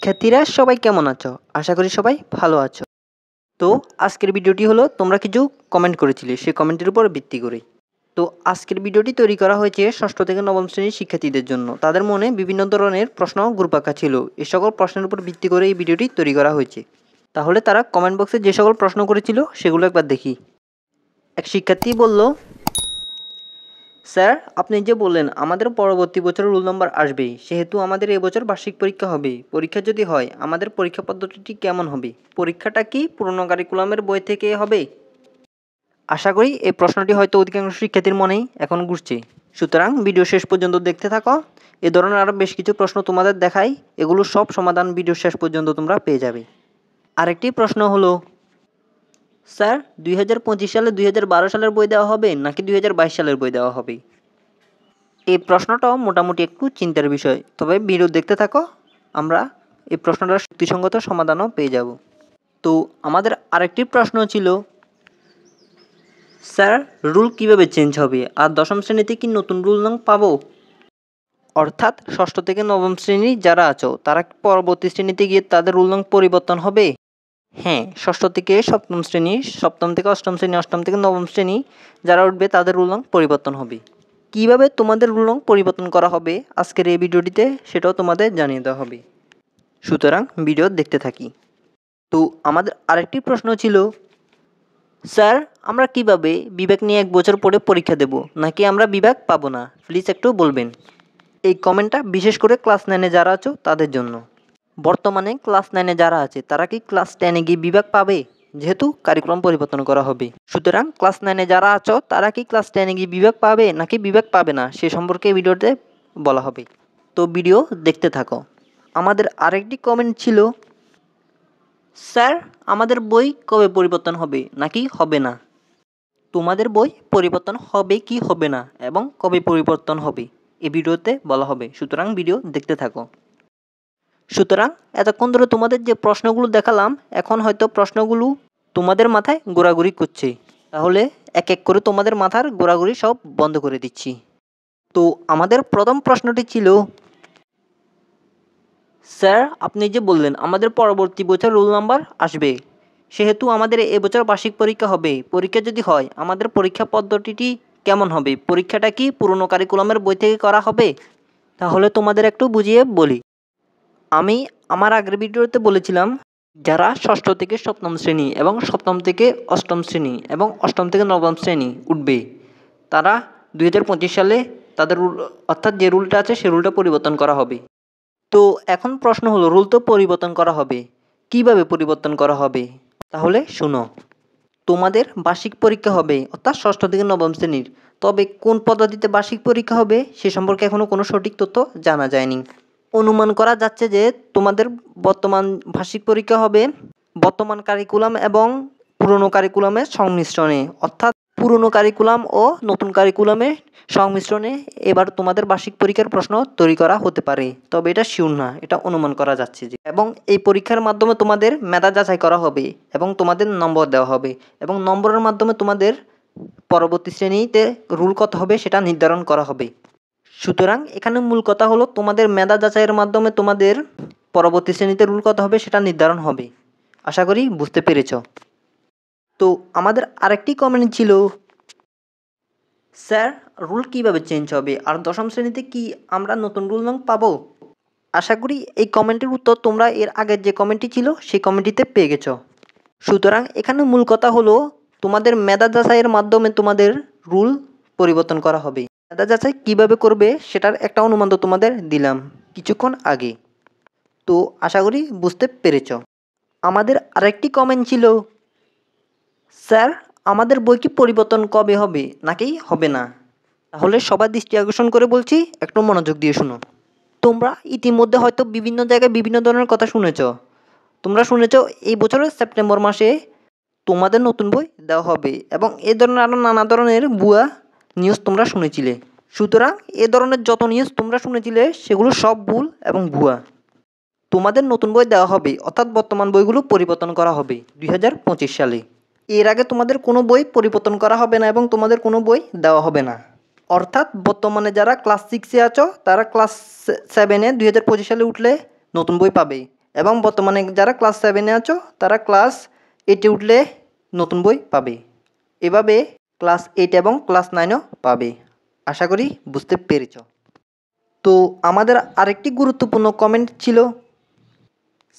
শিক্ষার্থীরা সবাই কেমন আছো? আশা করি সবাই ভালো আছো। তো আজকের ভিডিওটি হলো তোমরা কিছু কমেন্ট করেছিলে, সেই কমেন্টের উপর ভিত্তি করে। তো আজকের ভিডিওটি তৈরি করা হয়েছে ষষ্ঠ থেকে নবম শ্রেণীর শিক্ষার্থীদের জন্য। তাদের মনে বিভিন্ন ধরনের প্রশ্ন ঘুরপাক ছিল। এই সকল প্রশ্নের উপর ভিত্তি করে এই ভিডিওটি তৈরি করা হয়েছে। তাহলে তারা কমেন্ট বক্সে যে সকল প্রশ্ন করেছিল সেগুলো একবার দেখি। এক শিক্ষার্থী বলল, স্যার আপনি যে বললেন আমাদের পরবর্তী বছর রোল নম্বর আসবেই, সেহেতু আমাদের এবছর বার্ষিক পরীক্ষা হবে। পরীক্ষা যদি হয় আমাদের পরীক্ষা পদ্ধতিটি কেমন হবে? পরীক্ষাটা কি পুরনো কারিকুলামের বই থেকে হবে? আশা করি এই প্রশ্নটি হয়তো অধিকাংশ শিক্ষার্থীর মনেই এখন ঘুরছে। সুতরাং ভিডিও শেষ পর্যন্ত দেখতে থাকো। এ ধরনের আরও বেশ কিছু প্রশ্ন তোমাদের দেখাই, এগুলো সব সমাধান ভিডিও শেষ পর্যন্ত তোমরা পেয়ে যাবে। আরেকটি প্রশ্ন হলো, স্যার 2025 সালে 2012 সালের বই দেওয়া হবে নাকি 2022 সালের বই দেওয়া হবে? এই প্রশ্নটাও মোটামুটি একটু চিন্তার বিষয়, তবে ভিডিও দেখতে থাকো, আমরা এই প্রশ্নটার যুক্তিসঙ্গত সমাধানও পেয়ে যাব। তো আমাদের আরেকটি প্রশ্ন ছিল, স্যার রুল কিভাবে চেঞ্জ হবে, আর দশম শ্রেণীতে কি নতুন রুল নং পাবো? অর্থাৎ ষষ্ঠ থেকে নবম শ্রেণী যারা আছো তারা পরবর্তী শ্রেণীতে গিয়ে তাদের রুল নং পরিবর্তন হবে? হ্যাঁ, ষষ্ঠ থেকে সপ্তম শ্রেণী, সপ্তম থেকে অষ্টম শ্রেণী, অষ্টম থেকে নবম শ্রেণী যারা উঠবে তাদের রুল নং পরিবর্তন হবে। কীভাবে তোমাদের রুল নং পরিবর্তন করা হবে আজকের এই ভিডিওটিতে সেটাও তোমাদের জানিয়ে দেওয়া হবে। সুতরাং ভিডিও দেখতে থাকি। তো আমাদের আরেকটি প্রশ্ন ছিল, স্যার আমরা কিভাবে বিভাগ নিয়ে 1 বছর পরে পরীক্ষা দেব, নাকি আমরা বিভাগ পাবো না? প্লিজ একটু বলবেন। এই কমেন্টটা বিশেষ করে ক্লাস 9-এ যারা আছো তাদের জন্য। বর্তমানে ক্লাস 9-এ যারা আছে তারা কি ক্লাস 10-এ গিয়ে বিভাগ পাবে? যেহেতু কারিকুলাম পরিবর্তন করা হবে। সুতরাং ক্লাস 9-এ যারা আছো তারা কি ক্লাস 10-এ গিয়ে বিভাগ পাবে নাকি বিভাগ পাবে না সে সম্পর্কে ভিডিওতে বলা হবে। তো ভিডিও দেখতে থাকো। আমাদের আরেকটি কমেন্ট ছিল, স্যার আমাদের বই কবে পরিবর্তন হবে নাকি হবে না? তোমাদের বই পরিবর্তন হবে কি হবে না এবং কবে পরিবর্তন হবে এই ভিডিওতে বলা হবে। সুতরাং ভিডিও দেখতে থাকো। সুতরাং এতক্ষণ ধরে তোমাদের যে প্রশ্নগুলো দেখালাম, এখন হয়তো প্রশ্নগুলো তোমাদের মাথায় ঘোরাঘুরি করছে। তাহলে এক এক করে তোমাদের মাথার ঘোরাঘুরি সব বন্ধ করে দিচ্ছি। তো আমাদের প্রথম প্রশ্নটি ছিল, স্যার আপনি যে বললেন আমাদের পরবর্তী বছর রোল নাম্বার আসবে, সেহেতু আমাদের এবছর বার্ষিক পরীক্ষা হবে। পরীক্ষা যদি হয় আমাদের পরীক্ষা পদ্ধতিটি কেমন হবে? পরীক্ষাটা কি পুরনো কারিকুলামের বই থেকে করা হবে? তাহলে তোমাদের একটু বুঝিয়ে বলি। আমি আমার আগের ভিডিওতে বলেছিলাম, যারা ষষ্ঠ থেকে সপ্তম শ্রেণী এবং সপ্তম থেকে অষ্টম শ্রেণী এবং অষ্টম থেকে নবম শ্রেণী উঠবে, তারা 2025 সালে তাদের রুল, অর্থাৎ যে রুলটা আছে সে রুলটা পরিবর্তন করা হবে। তো এখন প্রশ্ন হলো, রুল তো পরিবর্তন করা হবে, কিভাবে পরিবর্তন করা হবে? তাহলে শুনো, তোমাদের বার্ষিক পরীক্ষা হবে অর্থাৎ ষষ্ঠ থেকে নবম শ্রেণীর, তবে কোন পদ্ধতিতে বার্ষিক পরীক্ষা হবে সে সম্পর্কে এখনও কোনো সঠিক তথ্য জানা যায়নি। অনুমান করা যাচ্ছে যে তোমাদের বর্তমান বার্ষিক পরীক্ষা হবে বর্তমান কারিকুলাম এবং পুরনো কারিকুলামের সংমিশ্রণে, অর্থাৎ পুরনো কারিকুলাম ও নতুন কারিকুলামের সংমিশ্রণে এবার তোমাদের বার্ষিক পরীক্ষার প্রশ্ন তৈরি করা হতে পারে। তবে এটা শিওর না, এটা অনুমান করা যাচ্ছে যে। এবং এই পরীক্ষার মাধ্যমে তোমাদের মেধা যাচাই করা হবে এবং তোমাদের নম্বর দেওয়া হবে এবং নম্বরের মাধ্যমে তোমাদের পরবর্তী শ্রেণীতে রুল কত হবে সেটা নির্ধারণ করা হবে। সুতরাং এখানে মূল কথা হলো, তোমাদের মেধা যাচাইয়ের মাধ্যমে তোমাদের পরবর্তী শ্রেণীতে রুল কত হবে সেটা নির্ধারণ হবে। আশা করি বুঝতে পেরেছ। তো আমাদের আরেকটি কমেন্ট ছিল, স্যার রুল কিভাবে চেঞ্জ হবে, আর দশম শ্রেণীতে কি আমরা নতুন রুল নং পাবো? আশা করি এই কমেন্টের উত্তর তোমরা এর আগের যে কমেন্টটি ছিল সেই কমেন্টটিতে পেয়ে গেছো। সুতরাং এখানে মূল কথা হলো, তোমাদের মেধা যাচাইয়ের মাধ্যমে তোমাদের রুল পরিবর্তন করা হবে। মেধা যাচাই কীভাবে করবে সেটার একটা অনুমান তো তোমাদের দিলাম কিছুক্ষণ আগে। তো আশা করি বুঝতে পেরেছ। আমাদের আরেকটি কমেন্ট ছিল, স্যার আমাদের বই কি পরিবর্তন কবে হবে নাকি হবে না? তাহলে সবার দৃষ্টি আকর্ষণ করে বলছি, একটু মনোযোগ দিয়ে শুনো। তোমরা ইতিমধ্যে হয়তো বিভিন্ন জায়গায় বিভিন্ন ধরনের কথা শুনেছ। তোমরা শুনেছ এই বছরের সেপ্টেম্বর মাসে তোমাদের নতুন বই দেওয়া হবে এবং এ ধরনের আরও নানা ধরনের ভুয়া নিউজ তোমরা শুনেছিলে। সুতরাং এ ধরনের যত নিউজ তোমরা শুনেছিলে সেগুলো সব ভুল এবং ভুয়া। তোমাদের নতুন বই দেওয়া হবে, অর্থাৎ বর্তমান বইগুলো পরিবর্তন করা হবে 2025 সালে। এর আগে তোমাদের কোনো বই পরিবর্তন করা হবে না এবং তোমাদের কোনো বই দেওয়া হবে না। অর্থাৎ বর্তমানে যারা ক্লাস 6-এ আছো তারা ক্লাস 7-এ 2025 সালে উঠলে নতুন বই পাবে এবং বর্তমানে যারা ক্লাস 7-এ আছো তারা ক্লাস 8-এ উঠলে নতুন বই পাবে। এভাবে ক্লাস 8 এবং ক্লাস 9ও পাবে। আশা করি বুঝতে পেরেছ। তো আমাদের আরেকটি গুরুত্বপূর্ণ কমেন্ট ছিল,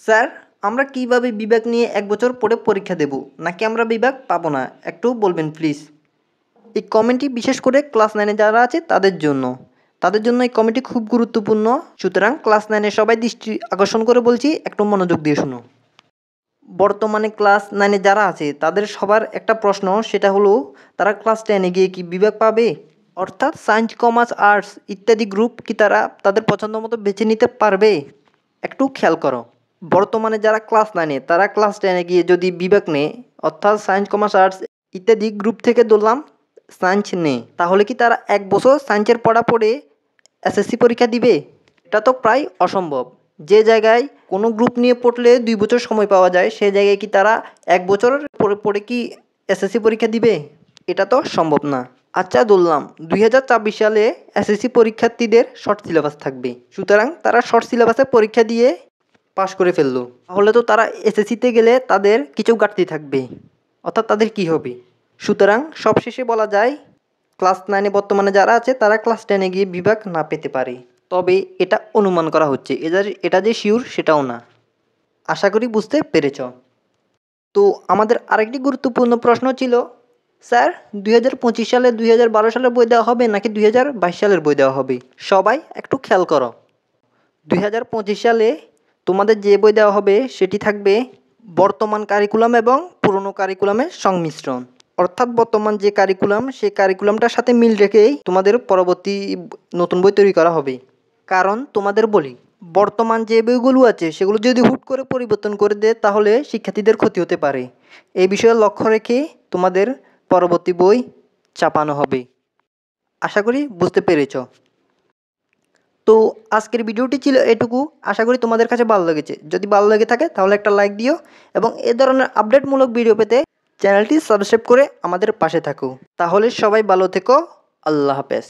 স্যার আমরা কিভাবে বিভাগ নিয়ে 1 বছর পরে পরীক্ষা দেব, নাকি আমরা বিভাগ পাবো না, একটু বলবেন প্লিজ। এই কমেন্টটি বিশেষ করে ক্লাস 9-এ যারা আছে তাদের জন্য এই কমেন্টটি খুব গুরুত্বপূর্ণ। সুতরাং ক্লাস 9-এ সবাই দৃষ্টি আকর্ষণ করে বলছি, একটু মনোযোগ দিয়ে শুনো। বর্তমানে ক্লাস 9-এ যারা আছে তাদের সবার একটা প্রশ্ন, সেটা হলো তারা ক্লাস 10-এ গিয়ে কি বিভাগ পাবে, অর্থাৎ সায়েন্স, কমার্স, আর্টস ইত্যাদি গ্রুপ কি তারা তাদের পছন্দ মতো বেছে নিতে পারবে। একটু খেয়াল করো, বর্তমানে যারা ক্লাস 9-এ তারা ক্লাস 10-এ গিয়ে যদি বিভাগ নেয়, অর্থাৎ সায়েন্স, কমার্স, আর্টস ইত্যাদি গ্রুপ থেকে ধরলাম সায়েন্স নেয়, তাহলে কি তারা 1 বছর সায়েন্সের পড়া পড়ে এসএসসি পরীক্ষা দিবে? এটা তো প্রায় অসম্ভব। যে জায়গায় কোনো গ্রুপ নিয়ে পড়লে 2 বছর সময় পাওয়া যায়, সেই জায়গায় কি তারা 1 বছর পড়ে কি এসএসসি পরীক্ষা দিবে? এটা তো সম্ভব না। আচ্ছা ধরলাম 2024 সালে এসএসসি পরীক্ষার্থীদের শর্ট সিলেবাস থাকবে, সুতরাং তারা শর্ট সিলেবাসে পরীক্ষা দিয়ে পাশ করে ফেললো, তাহলে তো তারা এসএসসিতে গেলে তাদের কিছু ঘাটতি থাকবে, অর্থাৎ তাদের কি হবে? সুতরাং সবশেষে বলা যায় ক্লাস 9-এ বর্তমানে যারা আছে তারা ক্লাস 10-এ গিয়ে বিভাগ না পেতে পারে, তবে এটা অনুমান করা হচ্ছে, এটা যে শিওর সেটাও না। আশা করি বুঝতে পেরেছ। তো আমাদের আরেকটি গুরুত্বপূর্ণ প্রশ্ন ছিল, স্যার 2025 সালে 2012 সালের বই দেওয়া হবে নাকি 2022 সালের বই দেওয়া হবে? সবাই একটু খেয়াল করো, 2025 সালে তোমাদের যে বই দেওয়া হবে সেটি থাকবে বর্তমান কারিকুলাম এবং পুরনো কারিকুলামের সংমিশ্রণ, অর্থাৎ বর্তমান যে কারিকুলাম সেই কারিকুলামটার সাথে মিল রেখেই তোমাদের পরবর্তী নতুন বই তৈরি করা হবে। কারণ তোমাদের বলি, বর্তমান যে বইগুলো আছে সেগুলো যদি হুট করে পরিবর্তন করে দেয় তাহলে শিক্ষার্থীদের ক্ষতি হতে পারে। এই বিষয়ে লক্ষ্য রেখে তোমাদের পরবর্তী বই ছাপানো হবে। আশা করি বুঝতে পেরেছ। তো আজকের ভিডিওটি ছিল এটুকু। আশা করি তোমাদের কাছে ভালো লেগেছে। যদি ভালো লেগে থাকে তাহলে একটা লাইক দিও এবং এ ধরনের আপডেটমূলক ভিডিও পেতে চ্যানেলটি সাবস্ক্রাইব করে আমাদের পাশে থাকো। তাহলে সবাই ভালো থেকো। আল্লাহ হাফেজ।